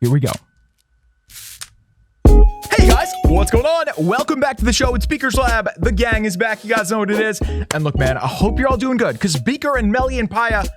Here we go. Hey guys, what's going on? Welcome back to the show. It's Beaker's Lab. The gang is back. You guys know what it is. And look, man, I hope you're all doing good because Beaker and Melly and Paya,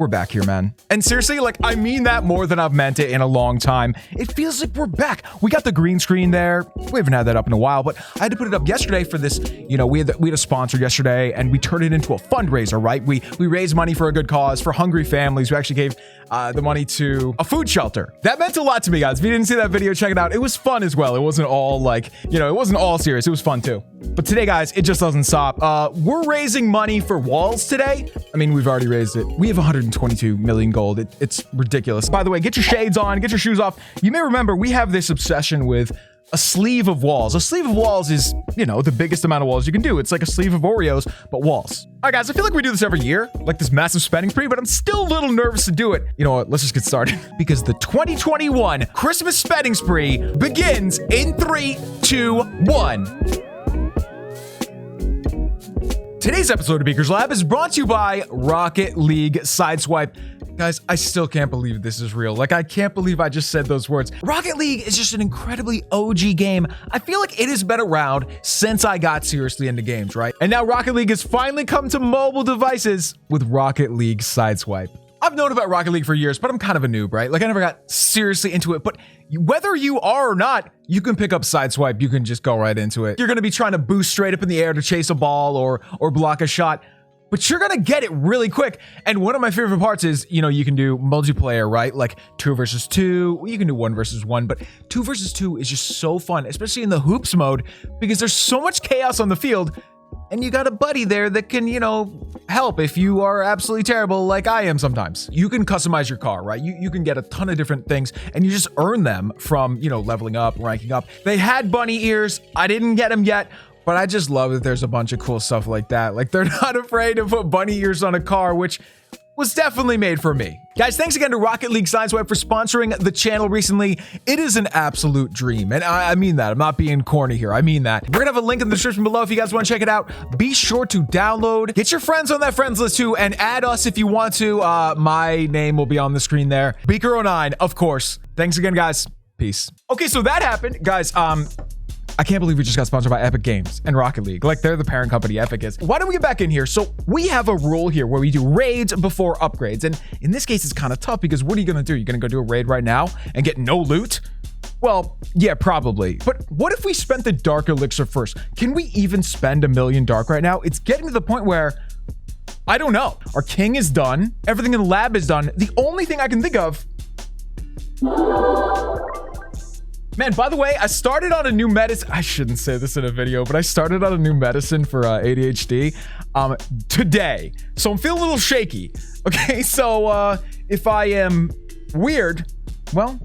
we're back here, man. And seriously, like, I mean that more than I've meant it in a long time. It feels like we're back. We got the green screen there. We haven't had that up in a while, but I had to put it up yesterday for this. You know, we had a sponsor yesterday, and we turned it into a fundraiser, right? We raised money for a good cause for hungry families. We actually gave the money to a food shelter. That meant a lot to me, guys. If you didn't see that video, check it out. It was fun as well. It wasn't all like, you know, it wasn't all serious. It was fun too. But today, guys, it just doesn't stop. We're raising money for walls today. I mean, we've already raised it. We have 122 million gold. It's ridiculous. By the way, get your shades on, get your shoes off. You may remember we have this obsession with a sleeve of walls. A sleeve of walls is, you know, the biggest amount of walls you can do. It's like a sleeve of Oreos, but walls. All right, guys, I feel like we do this every year, like this massive spending spree, but I'm still a little nervous to do it. You know what? Let's just get started because the 2021 Christmas spending spree begins in 3, 2, 1. Today's episode of Beaker's Lab is brought to you by Rocket League Sideswipe. Guys, I still can't believe this is real. Like, I can't believe I just said those words. Rocket League is just an incredibly OG game. I feel like it has been around since I got seriously into games, right? And now Rocket League has finally come to mobile devices with Rocket League Sideswipe. I've known about Rocket League for years, but I'm kind of a noob, right? Like, I never got seriously into it, but whether you are or not, you can pick up Sideswipe. You can just go right into it. You're going to be trying to boost straight up in the air to chase a ball or block a shot, but you're going to get it really quick. And one of my favorite parts is, you know, you can do multiplayer, right? Like 2 versus 2. You can do 1 versus 1, but 2 versus 2 is just so fun, especially in the hoops mode, because there's so much chaos on the field. And you got a buddy there that can, you know, help if you are absolutely terrible like I am sometimes. You can customize your car, right? You can get a ton of different things and you just earn them from, you know, leveling up, ranking up. They had bunny ears. I didn't get them yet, but I just love that there's a bunch of cool stuff like that. Like, they're not afraid to put bunny ears on a car, which was definitely made for me. Guys, thanks again to Rocket League Sideswipe for sponsoring the channel recently. It is an absolute dream. And I mean that. I'm not being corny here. I mean that. We're gonna have a link in the description below if you guys want to check it out. Be sure to download. Get your friends on that friends list too, and add us if you want to. My name will be on the screen there. Beaker09, of course. Thanks again, guys. Peace. Okay, so that happened. Guys, I can't believe we just got sponsored by Epic Games and Rocket League. Like, they're the parent company, Epic is. Why don't we get back in here? So we have a rule here where we do raids before upgrades. And in this case, it's kind of tough because what are you going to do? You're going to go do a raid right now and get no loot? Well, yeah, probably. But what if we spent the Dark Elixir first? Can we even spend 1 million Dark right now? It's getting to the point where I don't know. Our king is done. Everything in the lab is done. The only thing I can think of... Man, by the way, I started on a new medicine. I shouldn't say this in a video, but I started on a new medicine for ADHD today. So I'm feeling a little shaky. Okay, so if I am weird, well,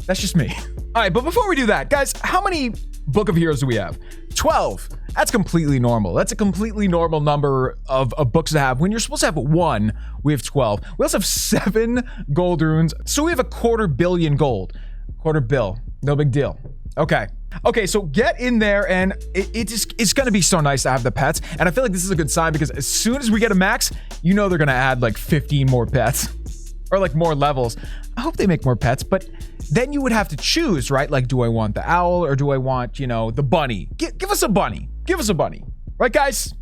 that's just me. All right, but before we do that, guys, how many Book of Heroes do we have? 12. That's completely normal. That's a completely normal number of books to have. When you're supposed to have 1, we have 12. We also have 7 gold runes. So we have a 250 million gold. 250 million. No big deal. Okay. Okay, so get in there, and it's going to be so nice to have the pets. And I feel like this is a good sign because as soon as we get a max, you know they're going to add like 15 more pets or like more levels. I hope they make more pets, but then you would have to choose, right? Like, do I want the owl or do I want, you know, the bunny? Give us a bunny. Give us a bunny. Right, guys?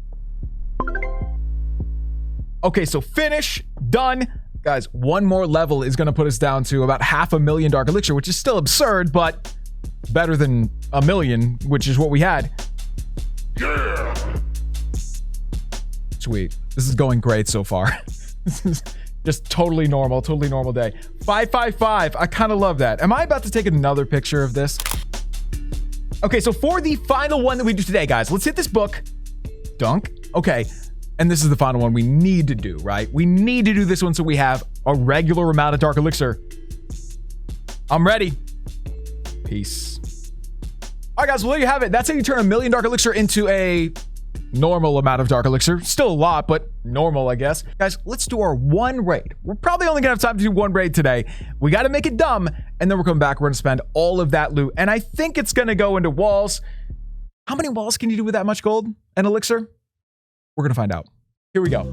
Okay, so finish. Done. Guys, 1 more level is going to put us down to about 500,000 Dark Elixir, which is still absurd, but better than 1 million, which is what we had. Yeah! Sweet. This is going great so far. This is just totally normal day. 555. I kind of love that. Am I about to take another picture of this? Okay, so for the final one that we do today, guys, let's hit this book. Dunk. Okay. And this is the final one we need to do, right? We need to do this one so we have a regular amount of Dark Elixir. I'm ready. Peace. All right, guys, well, there you have it. That's how you turn 1 million Dark Elixir into a normal amount of Dark Elixir. Still a lot, but normal, I guess. Guys, let's do our 1 raid. We're probably only gonna have time to do 1 raid today. We gotta make it dumb, and then we're coming back. We're gonna spend all of that loot, and I think it's gonna go into walls. How many walls can you do with that much gold and elixir? We're gonna find out. Here we go.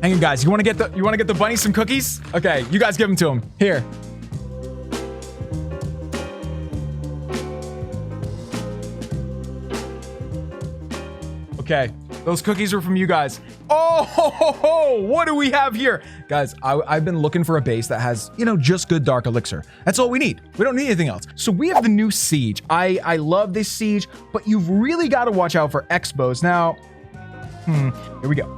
Hang on, guys. You want to get the bunny some cookies? Okay, you guys give them to him. Here. Okay, those cookies are from you guys. Oh, ho, ho, ho. What do we have here? Guys, I've been looking for a base that has, just good dark elixir. That's all we need. We don't need anything else. So we have the new siege. I love this siege, but you've really got to watch out for expos. Now, here we go.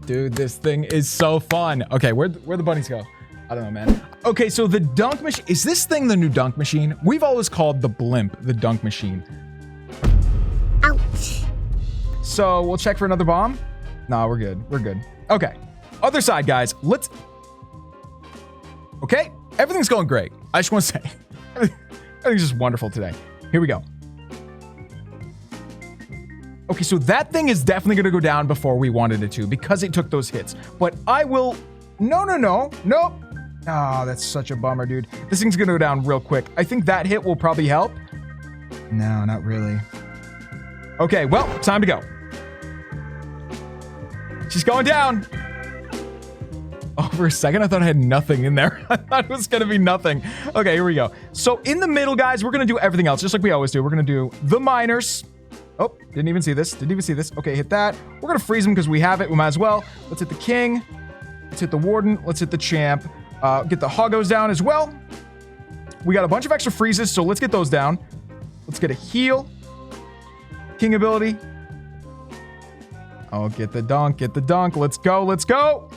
Dude, this thing is so fun. Okay, where'd the bunnies go? I don't know, man. Okay, so the dunk machine, is this thing the new dunk machine? We've always called the blimp the dunk machine. Ouch. So we'll check for another bomb. No, we're good. We're good. Okay. Other side, guys. Okay. Everything's going great. I just want to say, everything's just wonderful today. Here we go. Okay, so that thing is definitely going to go down before we wanted it to because it took those hits. But I will... Nope. Oh, that's such a bummer, dude. This thing's going to go down real quick. I think that hit will probably help. No, not really. Okay, well, time to go. She's going down. Oh, for a second, I thought I had nothing in there. I thought it was going to be nothing. Okay, here we go. So in the middle, guys, we're going to do everything else, just like we always do. We're going to do the miners. Oh, didn't even see this. Okay, hit that. We're going to freeze them because we have it. We might as well. Let's hit the king. Let's hit the warden. Let's hit the champ. Get the hoggos down as well. We got a bunch of extra freezes, so let's get those down. Let's get a heal. King ability. Oh, get the dunk. Let's go.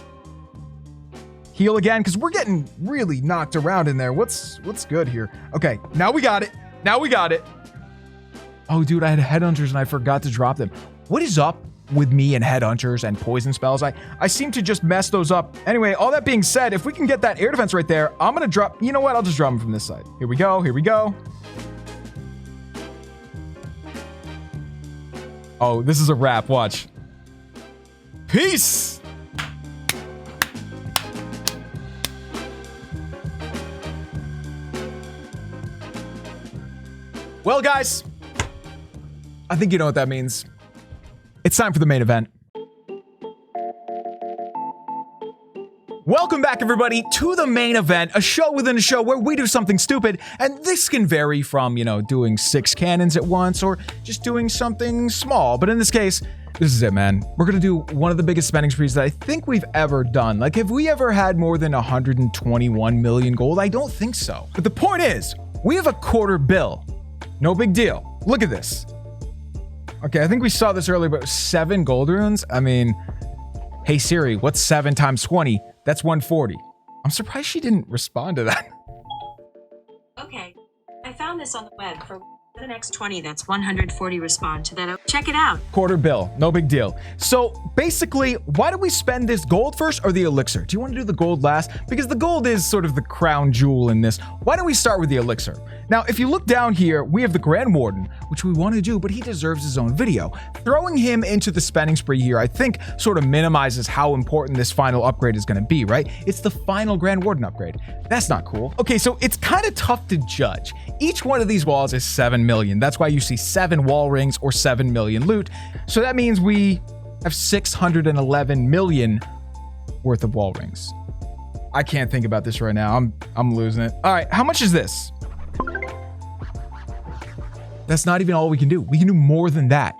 Heal again, because we're getting really knocked around in there. What's good here? Okay, now we got it. Oh, dude, I had headhunters and I forgot to drop them. What is up with me and headhunters and poison spells? I seem to just mess those up. Anyway, all that being said, if we can get that air defense right there, I'm going to drop... You know what? I'll just drop them from this side. Here we go. Oh, this is a wrap. Watch. Peace! Well, guys, I think you know what that means. It's time for the main event. Welcome back, everybody, to the main event, a show within a show where we do something stupid, and this can vary from, doing 6 cannons at once or just doing something small. But in this case, this is it, man. We're going to do one of the biggest spending sprees that I think we've ever done. Like, have we ever had more than 121 million gold? I don't think so. But the point is, we have a $250 million. No big deal. Look at this. Okay, I think we saw this earlier, but 7 gold runes? I mean, hey Siri, what's 7 times 20? That's 140. I'm surprised she didn't respond to that. Okay, I found this on the web for the next 20, that's 140. Respond to that. Check it out. $250 million, no big deal. So basically, why do we spend this gold first or the elixir? Do you want to do the gold last? Because the gold is sort of the crown jewel in this. Why don't we start with the elixir? Now, if you look down here, we have the Grand Warden, which we want to do, but he deserves his own video. Throwing him into the spending spree here, I think, sort of minimizes how important this final upgrade is going to be, right? It's the final Grand Warden upgrade. That's not cool. Okay, so it's kind of tough to judge. Each one of these walls is 7 million. That's why you see 7 wall rings or 7 million loot. So that means we have 611 million worth of wall rings. I can't think about this right now. I'm losing it. All right, how much is this? That's not even all we can do. We can do more than that.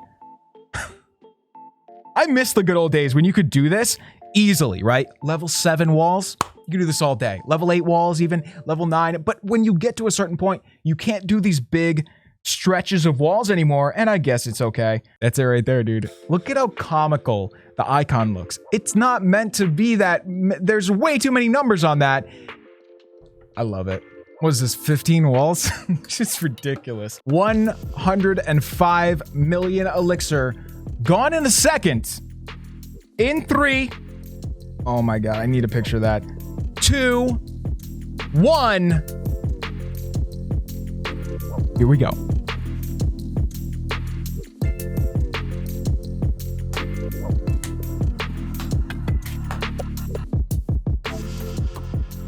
I miss the good old days when you could do this easily, right? Level 7 walls, you can do this all day. Level 8 walls, even level 9. But when you get to a certain point, you can't do these big stretches of walls anymore, and I guess it's okay. That's it right there, dude. Look at how comical the icon looks. It's not meant to be that. There's way too many numbers on that. I love it. What is this, 15 walls? It's just ridiculous. 105 million elixir. Gone in a second. In 3. Oh my god, I need a picture of that. 2, 1. Here we go.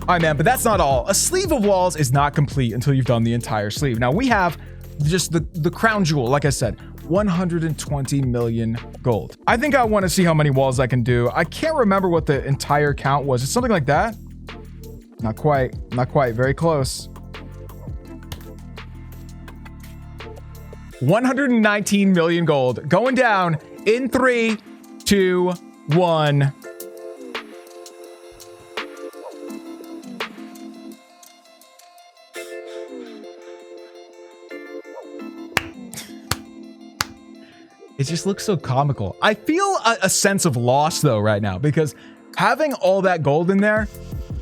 All right, man, but that's not all. A sleeve of walls is not complete until you've done the entire sleeve. Now, we have just the crown jewel, like I said, 120 million gold. I think I want to see how many walls I can do. I can't remember what the entire count was. It's something like that. Not quite. Not quite. Very close. 119 million gold. Going down in 3, 2, 1. It just looks so comical. I feel a sense of loss though right now because having all that gold in there,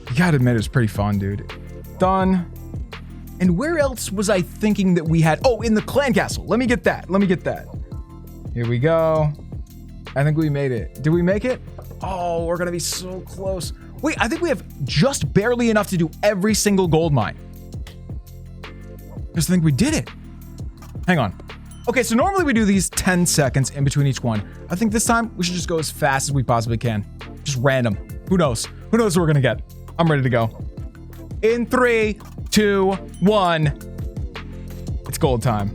you gotta admit, it was pretty fun, dude. Done. And where else was I thinking that we had? Oh, in the clan castle. Let me get that. Let me get that. Here we go. I think we made it. Did we make it? Oh, we're gonna be so close. Wait, I think we have just barely enough to do every single gold mine. Just think we did it. Hang on. Okay, so normally we do these 10 seconds in between each one. I think this time we should just go as fast as we possibly can. Just random. Who knows? Who knows what we're gonna get? I'm ready to go. In 3, 2, 1. It's gold time.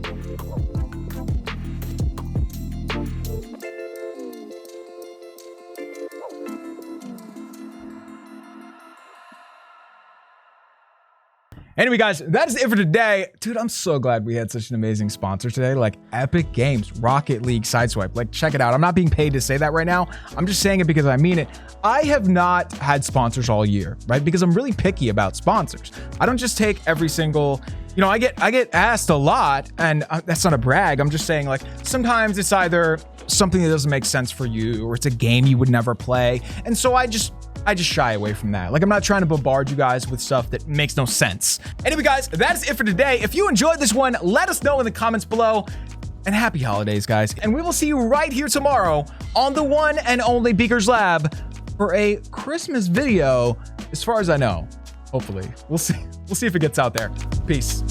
Anyway, guys, that is it for today. Dude, I'm so glad we had such an amazing sponsor today. Like Epic Games, Rocket League, Sideswipe. Like, check it out. I'm not being paid to say that right now. I'm just saying it because I mean it. I have not had sponsors all year, right? Because I'm really picky about sponsors. I don't just take every single, you know, I get asked a lot, and that's not a brag. I'm just saying, like, sometimes it's either something that doesn't make sense for you or it's a game you would never play. And so I just shy away from that. Like, I'm not trying to bombard you guys with stuff that makes no sense. Anyway, guys, that is it for today. If you enjoyed this one, let us know in the comments below. And happy holidays, guys. And we will see you right here tomorrow on the one and only Beaker's Lab for a Christmas video, as far as I know. Hopefully. We'll see. We'll see if it gets out there. Peace.